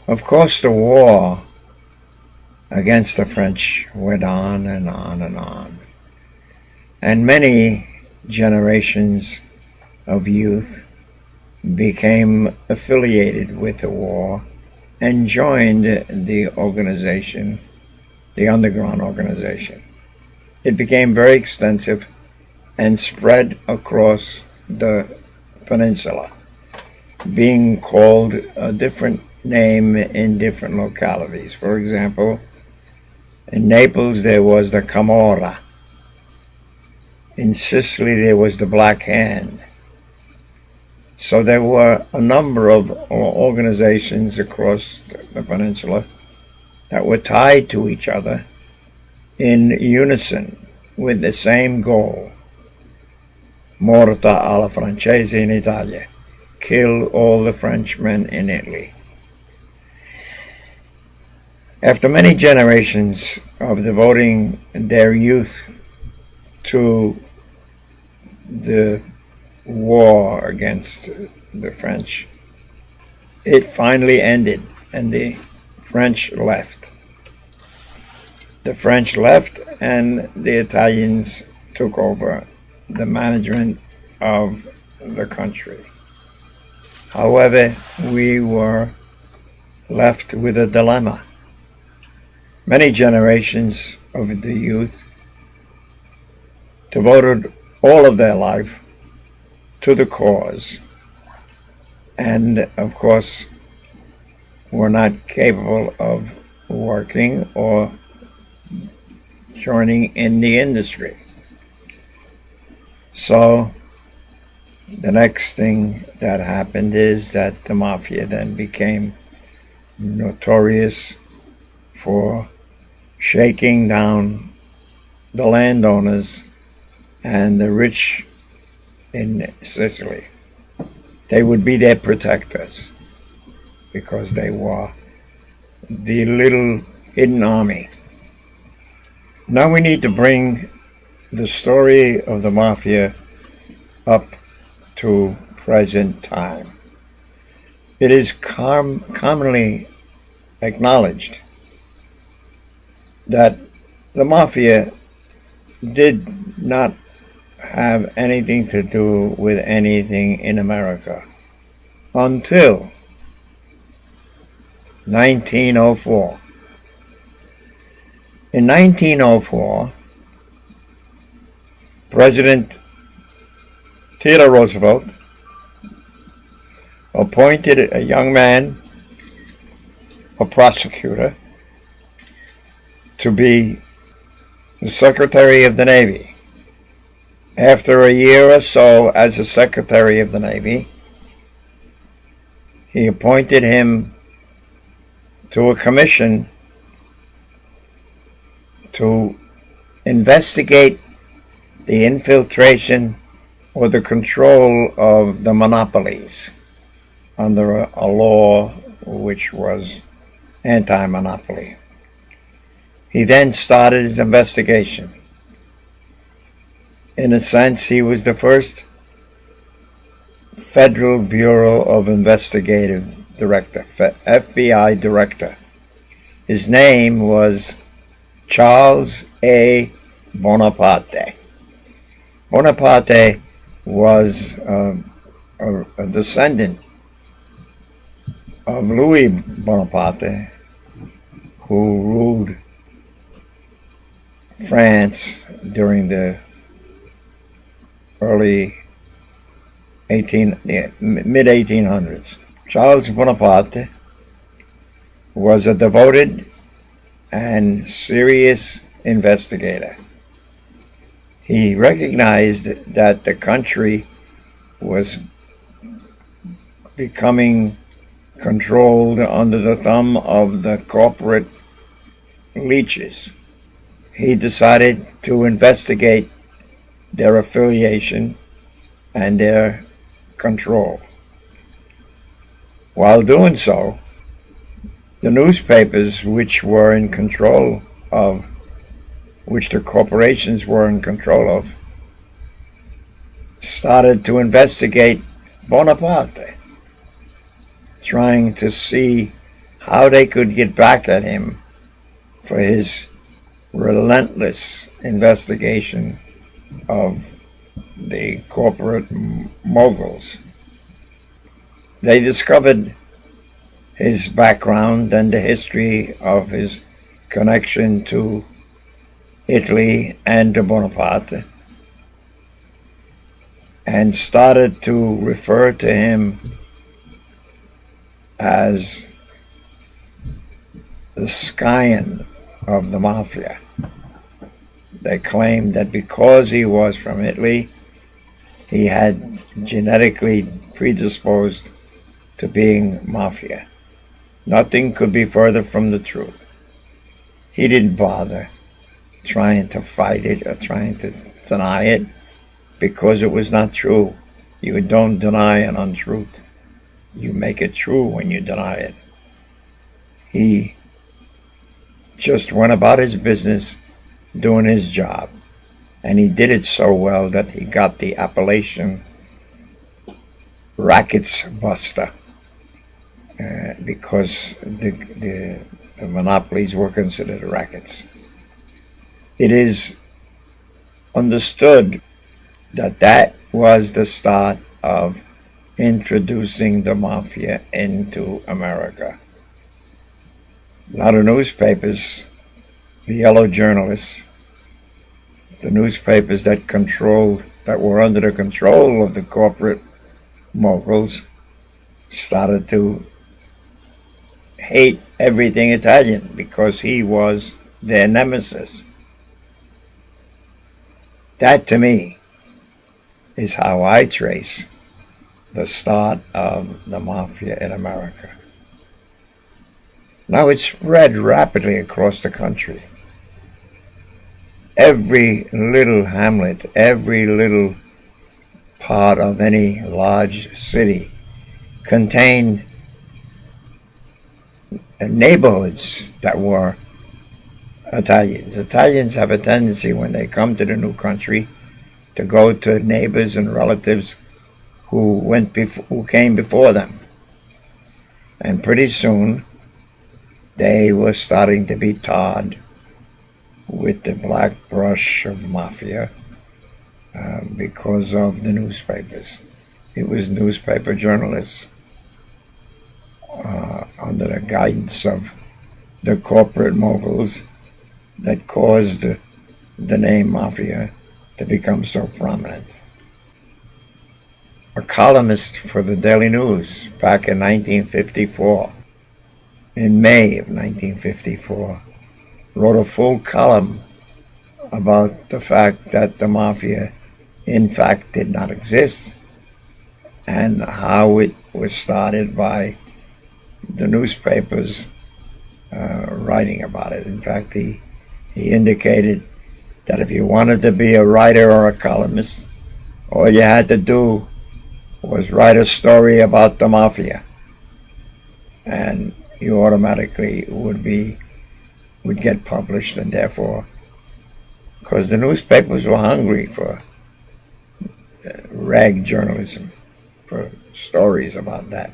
Of course, the war against the French went on and on and on. And many generations of youth became affiliated with the war and joined the organization, the underground organization. It became very extensive and spread across the peninsula, being called a different name in different localities. For example, in Naples there was the Camorra. In Sicily there was the Black Hand. So there were a number of organizations across the peninsula that were tied to each other in unison with the same goal: morta alla francese in Italia, kill all the Frenchmen in Italy. After many generations of devoting their youth to the war against the French, it finally ended and the French left. The French left and the Italians took over the management of the country. However, we were left with a dilemma. Many generations of the youth devoted all of their life to the cause, and of course were not capable of working or joining in the industry. So the next thing that happened is that the Mafia then became notorious for shaking down the landowners and the rich in Sicily. They would be their protectors because they were the little hidden army. Now we need to bring the story of the Mafia up to present time. It is commonly acknowledged that the Mafia did not have anything to do with anything in America until 1904. In 1904, President Theodore Roosevelt appointed a young man, a prosecutor, to be the Secretary of the Navy. After a year or so as the Secretary of the Navy, he appointed him to a commission to investigate the infiltration or the control of the monopolies under a law which was anti-monopoly. He then started his investigation. In a sense, he was the first Federal Bureau of Investigative Director, FBI Director. His name was Charles A. Bonaparte. Bonaparte was a descendant of Louis Bonaparte, who ruled France during the mid-1800s. Charles Bonaparte was a devoted and serious investigator. He recognized that the country was becoming controlled under the thumb of the corporate leeches. He decided to investigate their affiliation and their control. While doing so, the newspapers which the corporations were in control of, started to investigate Bonaparte, trying to see how they could get back at him for his relentless investigation of the corporate moguls. They discovered his background and the history of his connection to Italy and to Bonaparte, and started to refer to him as the scion of the Mafia. They claimed that because he was from Italy, he had genetically predisposed to being Mafia. Nothing could be further from the truth. He didn't bother trying to fight it or trying to deny it, because it was not true. You don't deny an untruth. You make it true when you deny it. He just went about his business doing his job, and he did it so well that he got the appellation Rackets Buster, because the monopolies were considered rackets. It is understood that that was the start of introducing the Mafia into America. A lot of newspapers, the yellow journalists, the newspapers that were under the control of the corporate moguls, started to hate everything Italian because he was their nemesis. That, to me, is how I trace the start of the Mafia in America. Now it's spread rapidly across the country. Every little hamlet, every little part of any large city contained neighborhoods that were Italians. Italians have a tendency, when they come to the new country, to go to neighbors and relatives who came before them. And pretty soon, they were starting to be tarred with the black brush of Mafia because of the newspapers. It was newspaper journalists under the guidance of the corporate moguls that caused the name Mafia to become so prominent. A columnist for the Daily News back in 1954, in May of 1954, wrote a full column about the fact that the Mafia in fact did not exist, and how it was started by the newspapers writing about it. In fact, he indicated that if you wanted to be a writer or a columnist, all you had to do was write a story about the Mafia, and you automatically would get published. And therefore, because the newspapers were hungry for rag journalism, for stories about that.